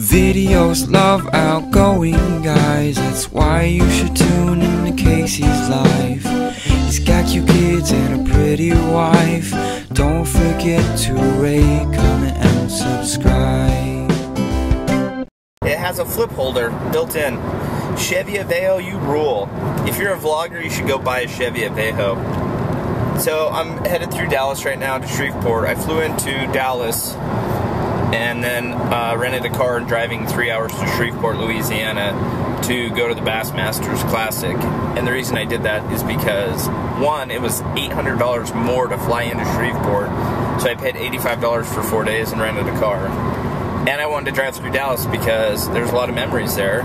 Videos love outgoing guys, that's why you should tune in to Casey's life. He's got cute kids and a pretty wife. Don't forget to rate, comment, and subscribe. It has a flip holder built in. Chevy Aveo, you rule. If you're a vlogger, you should go buy a Chevy Aveo. So I'm headed through Dallas right now to Shreveport. I flew into Dallas and then rented a car and driving 3 hours to Shreveport, Louisiana to go to the Bassmasters Classic. And the reason I did that is because, one, it was $800 more to fly into Shreveport, so I paid $85 for 4 days and rented a car. And I wanted to drive through Dallas because there's a lot of memories there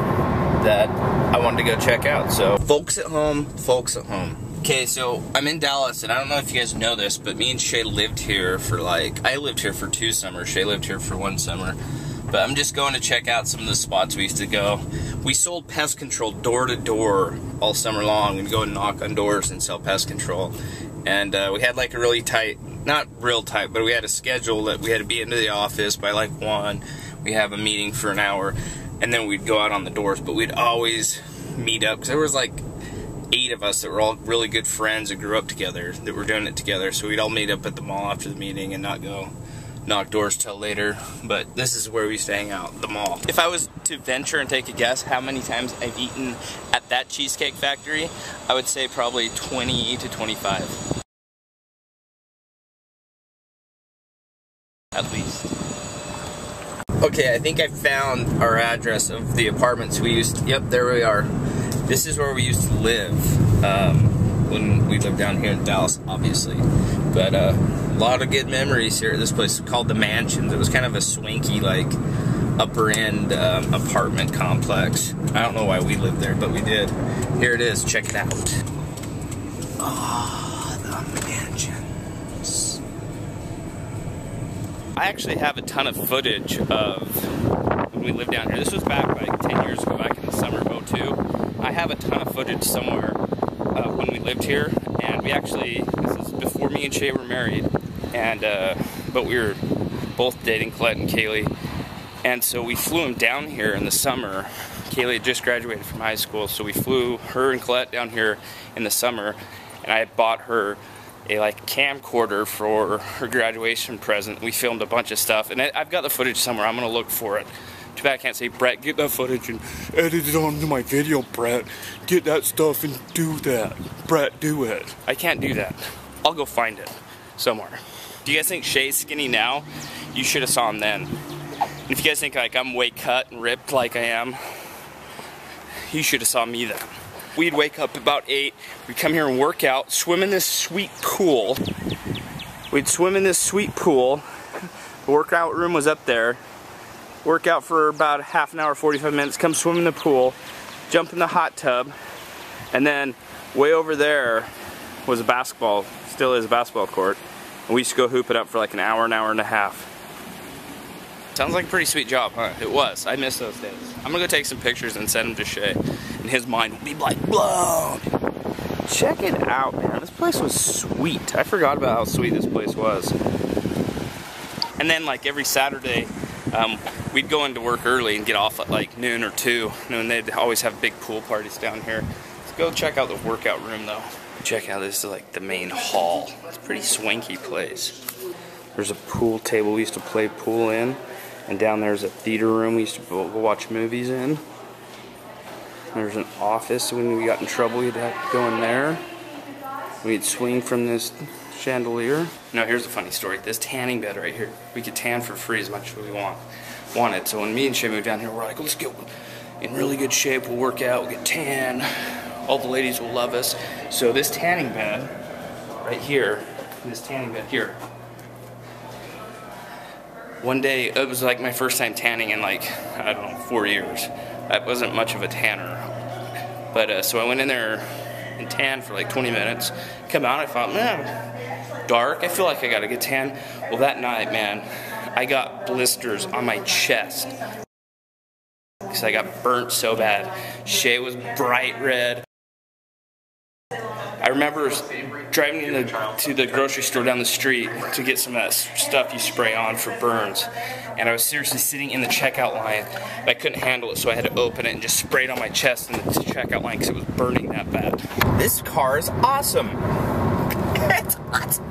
that I wanted to go check out. So, folks at home. Okay, so I'm in Dallas, and I don't know if you guys know this, but me and Shay lived here for I lived here for 2 summers. Shay lived here for 1 summer. But I'm just going to check out some of the spots we used to go. We sold pest control door to door all summer long. We'd go and knock on doors and sell pest control. And we had like a really tight, not real tight, but we had a schedule that we had to be into the office by like 1. We have a meeting for an hour, and then we'd go out on the doors. But we'd always meet up, because there was like 8 of us that were all really good friends that grew up together, that were doing it together. So we'd all meet up at the mall after the meeting and not go knock doors till later. But this is where we used to hang out, the mall. If I was to venture and take a guess how many times I've eaten at that Cheesecake Factory, I would say probably 20 to 25. At least. Okay, I think I found our address of the apartments we used to, yep, there we are. This is where we used to live when we lived down here in Dallas, obviously. But a lot of good memories here at this place called the Mansions. It was kind of a swanky, like, upper end apartment complex. I don't know why we lived there, but we did. Here it is, check it out. Oh, the Mansions. I actually have a ton of footage of when we lived down here. This was back like 10 years ago, back in the summer of '02. I have a ton of footage somewhere when we lived here, and we actually, this is before me and Shay were married, and but we were both dating Colette and Kaylee, and so we flew them down here in the summer. Kaylee had just graduated from high school, so we flew her and Colette down here in the summer, and I bought her a camcorder for her graduation present. We filmed a bunch of stuff, and I've got the footage somewhere. I'm gonna look for it. Too bad I can't say, Brett, get that footage and edit it onto my video, Brett. Get that stuff and do that. Brett, do it. I can't do that. I'll go find it somewhere. Do you guys think Shay's skinny now? You should have saw him then. And if you guys think like I'm way cut and ripped like I am, you should have saw me then. We'd wake up about 8, we'd come here and work out, swim in this sweet pool. We'd swim in this sweet pool. The workout room was up there. Work out for about half an hour, 45 minutes, come swim in the pool, jump in the hot tub, and then way over there was a basketball, still is a basketball court, and we used to go hoop it up for like an hour and a half. Sounds like a pretty sweet job, huh? It was. I miss those days. I'm gonna go take some pictures and send them to Shay, and his mind will be like blown. Check it out, man. This place was sweet. I forgot about how sweet this place was. And then like every Saturday, we'd go into work early and get off at like noon or 2, and they'd always have big pool parties down here. Let's go check out the workout room though. Check out, this is like the main hall. It's a pretty swanky place. There's a pool table we used to play pool in, and down there's a theater room we used to go watch movies in. There's an office. When we got in trouble, you'd have to go in there. We'd swing from this chandelier. Now here's a funny story. This tanning bed right here, we could tan for free as much as we wanted. So when me and Shay moved down here, we're like, let's get in really good shape, we'll work out, we'll get tan, all the ladies will love us. So this tanning bed right here, this tanning bed here, one day, it was like my first time tanning in like, I don't know, 4 years. I wasn't much of a tanner. But so I went in there and tan for like 20 minutes. Come out, I thought, man, dark, I feel like I gotta get tan. Well, that night, man, I got blisters on my chest because I got burnt so bad. Shay was bright red. I remember driving to the grocery store down the street to get some of that stuff you spray on for burns, and I was seriously sitting in the checkout line. I couldn't handle it, so I had to open it and just spray it on my chest in the checkout line because it was burning that bad. This car is awesome. It's awesome.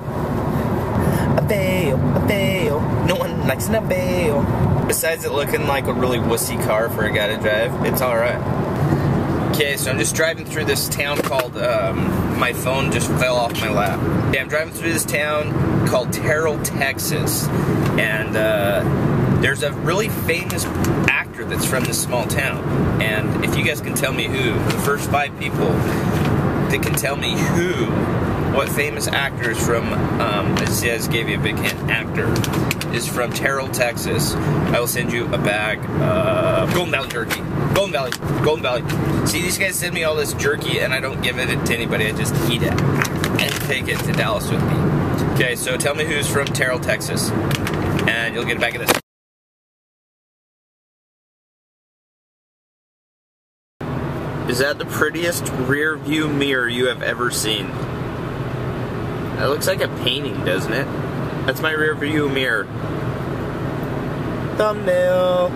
A bayou, no one likes a bayou. Besides it looking like a really wussy car for a guy to drive, it's alright. Okay, so I'm just driving through this town called, my phone just fell off my lap. Yeah, I'm driving through this town called Terrell, Texas, and there's a really famous actor that's from this small town, and if you guys can tell me who, the first 5 people that can tell me what famous actor is from, it says, gave you a big hint, actor, is from Terrell, Texas, I will send you a bag of Golden Valley jerky. Golden Valley. See, these guys send me all this jerky and I don't give it to anybody, I just eat it and take it to Dallas with me. Okay, so tell me who's from Terrell, Texas, and you'll get a bag of this. Is that the prettiest rear view mirror you have ever seen? That looks like a painting, doesn't it? That's my rear view mirror. Thumbnail.